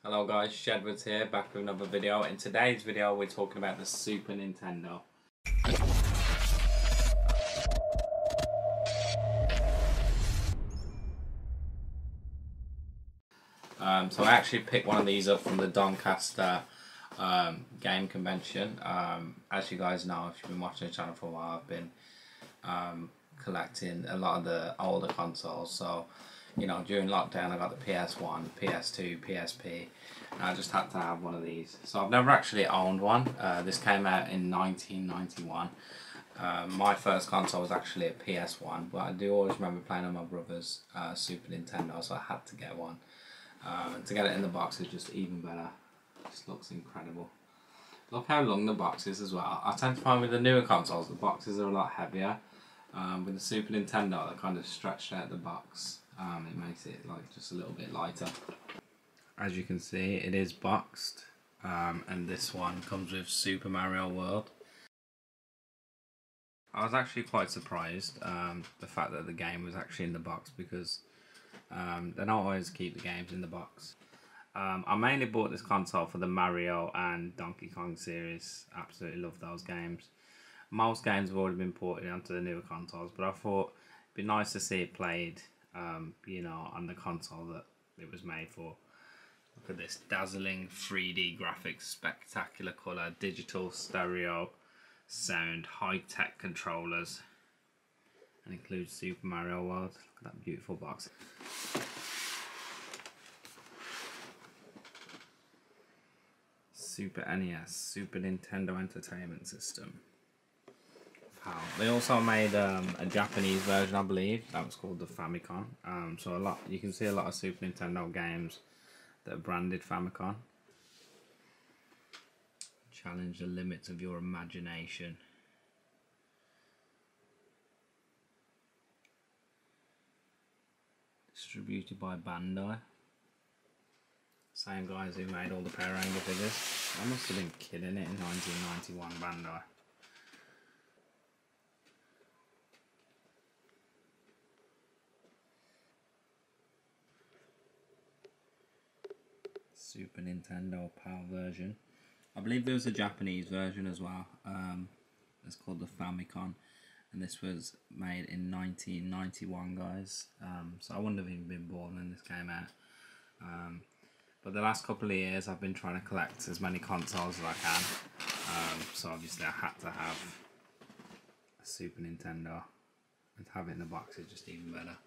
Hello guys, Shedwards here, back with another video. In today's video we're talking about the Super Nintendo. So I actually picked one of these up from the Doncaster game convention. As you guys know, if you've been watching the channel for a while, I've been collecting a lot of the older consoles. So, you know, during lockdown I got the PS1, PS2, PSP, and I just had to have one of these. So I've never actually owned one. This came out in 1991. My first console was actually a PS1, but I do always remember playing on my brother's Super Nintendo, so I had to get one. And to get it in the box is just even better. It just looks incredible. Look how long the box is as well. I tend to find with the newer consoles the boxes are a lot heavier. With the Super Nintendo, they kind of stretched out the box. It makes it like just a little bit lighter. As you can see, it is boxed, and this one comes with Super Mario World. I was actually quite surprised the fact that the game was actually in the box, because they don't always keep the games in the box. I mainly bought this console for the Mario and Donkey Kong series. Absolutely love those games. Most games have already been ported onto the newer consoles, but I thought it'd be nice to see it played, you know, on the console that it was made for. Look at this dazzling 3D graphics, spectacular colour, digital stereo sound, high-tech controllers, and includes Super Mario World. Look at that beautiful box. Super NES, Super Nintendo Entertainment System. Wow. They also made a Japanese version, I believe, that was called the Famicom. So you can see a lot of Super Nintendo games that are branded Famicom. Challenge the limits of your imagination. Distributed by Bandai. Same guys who made all the Power Ranger figures. I must have been killing it in 1991, Bandai. Super Nintendo PAL version. I believe there was a Japanese version as well. It's called the Famicom, and this was made in 1991, guys. So I wouldn't have even been born when this came out. But the last couple of years I've been trying to collect as many consoles as I can. So obviously I had to have a Super Nintendo, and to have it in the box is just even better.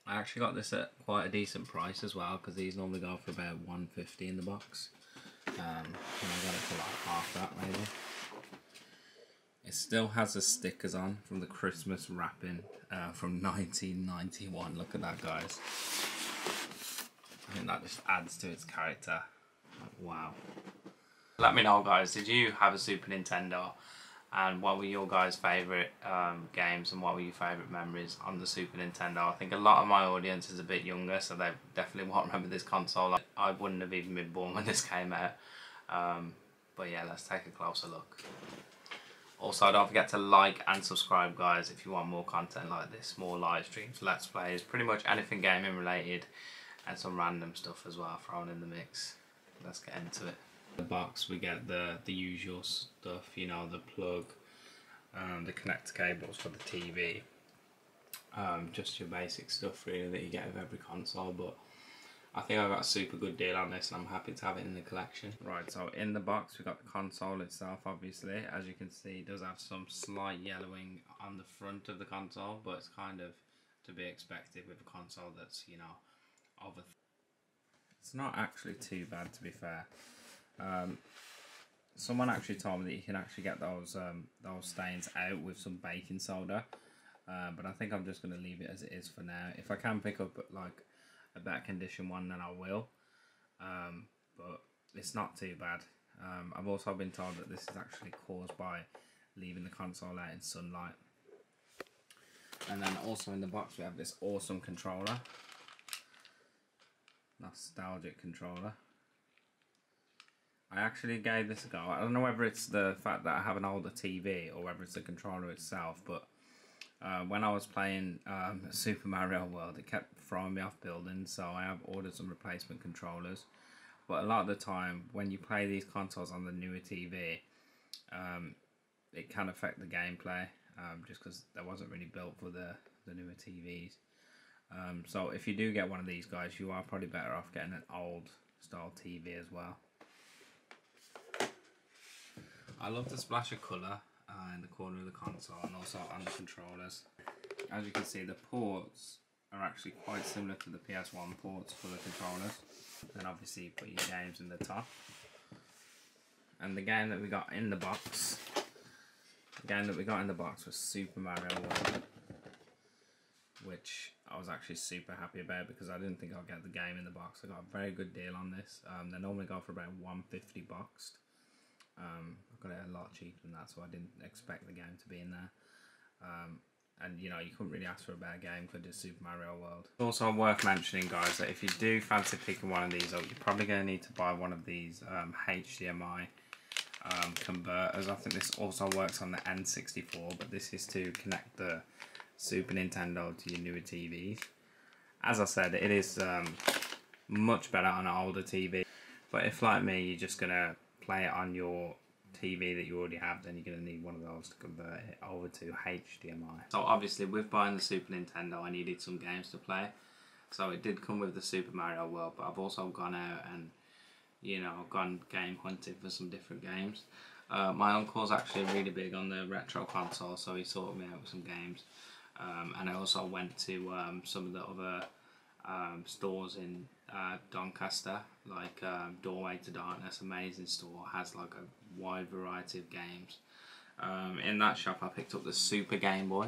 I actually got this at quite a decent price as well, because these normally go for about $150 in the box. And I got it for like half that maybe. It still has the stickers on from the Christmas wrapping from 1991. Look at that, guys. I think that just adds to its character. Like, wow. Let me know, guys, did you have a Super Nintendo? And what were your guys' favourite games, and what were your favourite memories on the Super Nintendo? I think a lot of my audience is a bit younger, so they definitely won't remember this console. I wouldn't have even been born when this came out. But yeah, let's take a closer look. Also, don't forget to like and subscribe, guys, if you want more content like this, more live streams, let's plays, pretty much anything gaming related, and some random stuff as well thrown in the mix. Let's get into it. The box, we get the usual stuff, you know, the plug, the connector cables for the TV, just your basic stuff really that you get with every console. But I think I got a super good deal on this, and I'm happy to have it in the collection. Right, so in the box we got the console itself. Obviously, as you can see, it does have some slight yellowing on the front of the console, but it's kind of to be expected with a console that's, you know, it's not actually too bad, to be fair. Someone actually told me that you can actually get those stains out with some baking soda, but I think I'm just going to leave it as it is for now. If I can pick up like a better condition one, then I will, but it's not too bad. I've also been told that this is actually caused by leaving the console out in sunlight. And then also in the box we have this awesome controller, nostalgic controller. I actually gave this a go. I don't know whether it's the fact that I have an older TV or whether it's the controller itself, but When I was playing Super Mario World, it kept throwing me off buildings, so I have ordered some replacement controllers. But a lot of the time, when you play these consoles on the newer TV, it can affect the gameplay, just because they wasn't really built for the newer TVs. So if you do get one of these guys, you are probably better off getting an old style TV as well. I love the splash of colour in the corner of the console and also on the controllers. As you can see, the ports are actually quite similar to the PS1 ports for the controllers. Then obviously you put your games in the top. And the game that we got in the box, was Super Mario World, which I was actually super happy about because I didn't think I'd get the game in the box. I got a very good deal on this. They normally go for about $150 boxed. I got it a lot cheaper than that, so I didn't expect the game to be in there. And you know, you couldn't really ask for a better game for just Super Mario World. It's also worth mentioning, guys, that if you do fancy picking one of these up, you're probably going to need to buy one of these HDMI converters. I think this also works on the N64, but this is to connect the Super Nintendo to your newer TVs. As I said, it is much better on an older TV, but if like me you're just going to play it on your TV that you already have, then you're going to need one of those to convert it over to HDMI. So obviously with buying the Super Nintendo I needed some games to play, so it did come with the Super Mario World, but I've also gone out and, you know, gone game hunting for some different games. My uncle's actually really big on the retro console, so he sorted me out with some games. And I also went to some of the other stores in Doncaster, like Doorway to Darkness, amazing store, has like a wide variety of games. In that shop I picked up the Super Game Boy.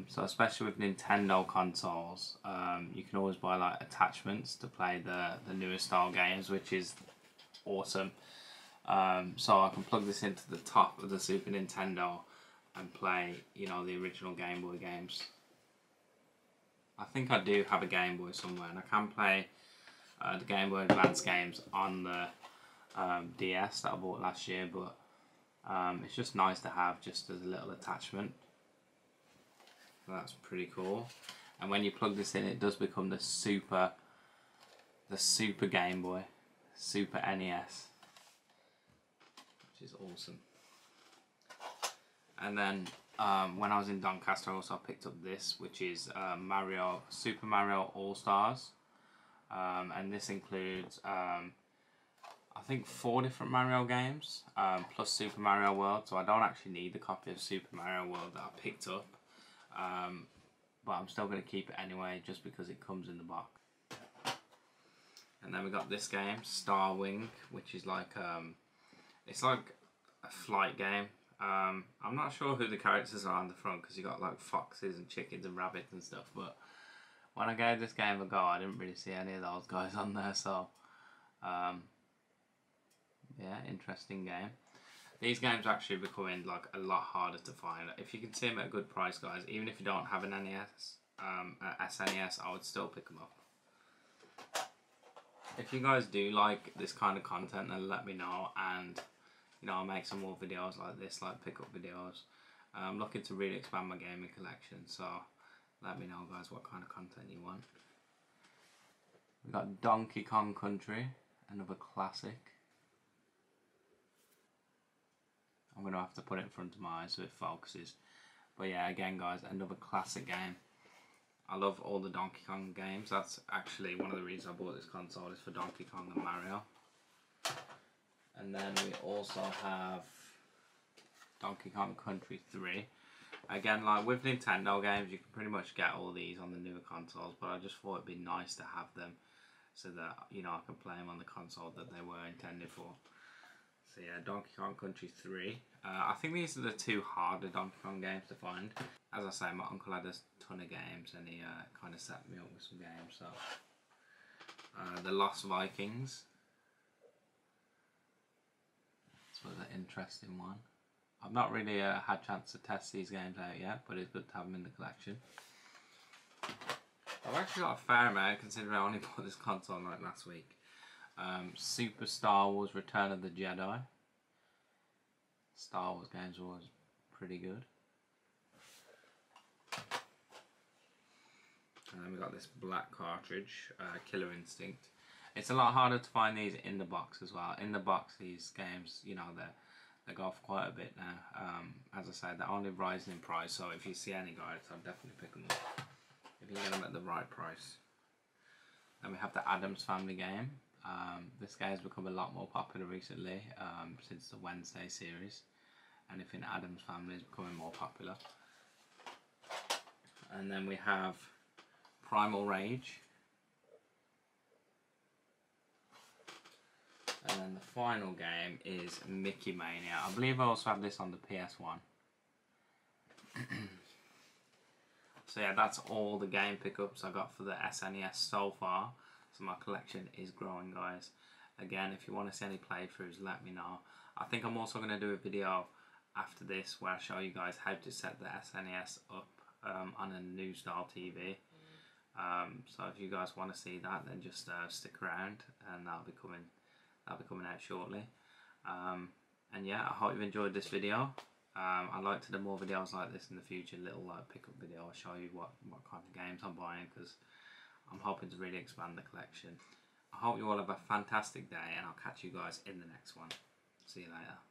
So especially with Nintendo consoles, you can always buy like attachments to play the newer style games, which is awesome. So I can plug this into the top of the Super Nintendo and play, you know, the original Game Boy games. I think I do have a Game Boy somewhere, and I can play the Game Boy Advance games on the DS that I bought last year, but it's just nice to have just as a little attachment. So that's pretty cool. And when you plug this in, it does become the Super Game Boy, Super NES, which is awesome. And then when I was in Doncaster, I also picked up this, which is Super Mario All Stars, and this includes I think 4 different Mario games plus Super Mario World. So I don't actually need the copy of Super Mario World that I picked up, but I'm still going to keep it anyway, just because it comes in the box. And then we got this game, Star Wing, which is like it's like a flight game. I'm not sure who the characters are on the front, because you got like foxes and chickens and rabbits and stuff, but when I gave this game a go I didn't really see any of those guys on there, so yeah, interesting game. These games are actually becoming like a lot harder to find. If you can see them at a good price, guys, even if you don't have an NES, SNES, I would still pick them up. If you guys do like this kind of content, then let me know, and you know, I'll make some more videos like this, like pickup videos. I'm looking to really expand my gaming collection, so let me know, guys, what kind of content you want. We've got Donkey Kong Country, another classic. I'm going to have to put it in front of my eyes so it focuses. But yeah, again, guys, another classic game. I love all the Donkey Kong games. That's actually one of the reasons I bought this console, is for Donkey Kong and Mario. And then we also have Donkey Kong Country 3. Again, like with Nintendo games, you can pretty much get all these on the newer consoles, but I just thought it'd be nice to have them so that, you know, I can play them on the console that they were intended for. So yeah, Donkey Kong Country 3. I think these are the 2 harder Donkey Kong games to find. As I say, my uncle had a ton of games, and he kind of set me up with some games. So, The Lost Vikings. This was an interesting one. I've not really had a chance to test these games out yet, but it's good to have them in the collection. I've actually got a fair amount, considering I only bought this console like last week. Super Star Wars Return of the Jedi. Star Wars games were always pretty good. And then we got this black cartridge, Killer Instinct. It's a lot harder to find these in the box as well. In the box, these games, you know, they go for quite a bit now. As I said, they're only rising in price, so if you see any guys, I'll definitely pick them up if you can get them at the right price. Then we have the Addams Family game. This game has become a lot more popular recently since the Wednesday series. Anything Addams Family is becoming more popular. And then we have Primal Rage. And then the final game is Mickey Mania. I believe I also have this on the PS1. So yeah, that's all the game pickups I got for the SNES so far. So my collection is growing, guys. Again, if you want to see any playthroughs, let me know. I think I'm also going to do a video after this where I show you guys how to set the SNES up on a new style TV. So if you guys want to see that, then just stick around, and that'll be coming out shortly. And yeah, I hope you've enjoyed this video. I'd like to do more videos like this in the future, little pickup video. I'll show you what kind of games I'm buying, because I'm hoping to really expand the collection. I hope you all have a fantastic day, and I'll catch you guys in the next one. See you later.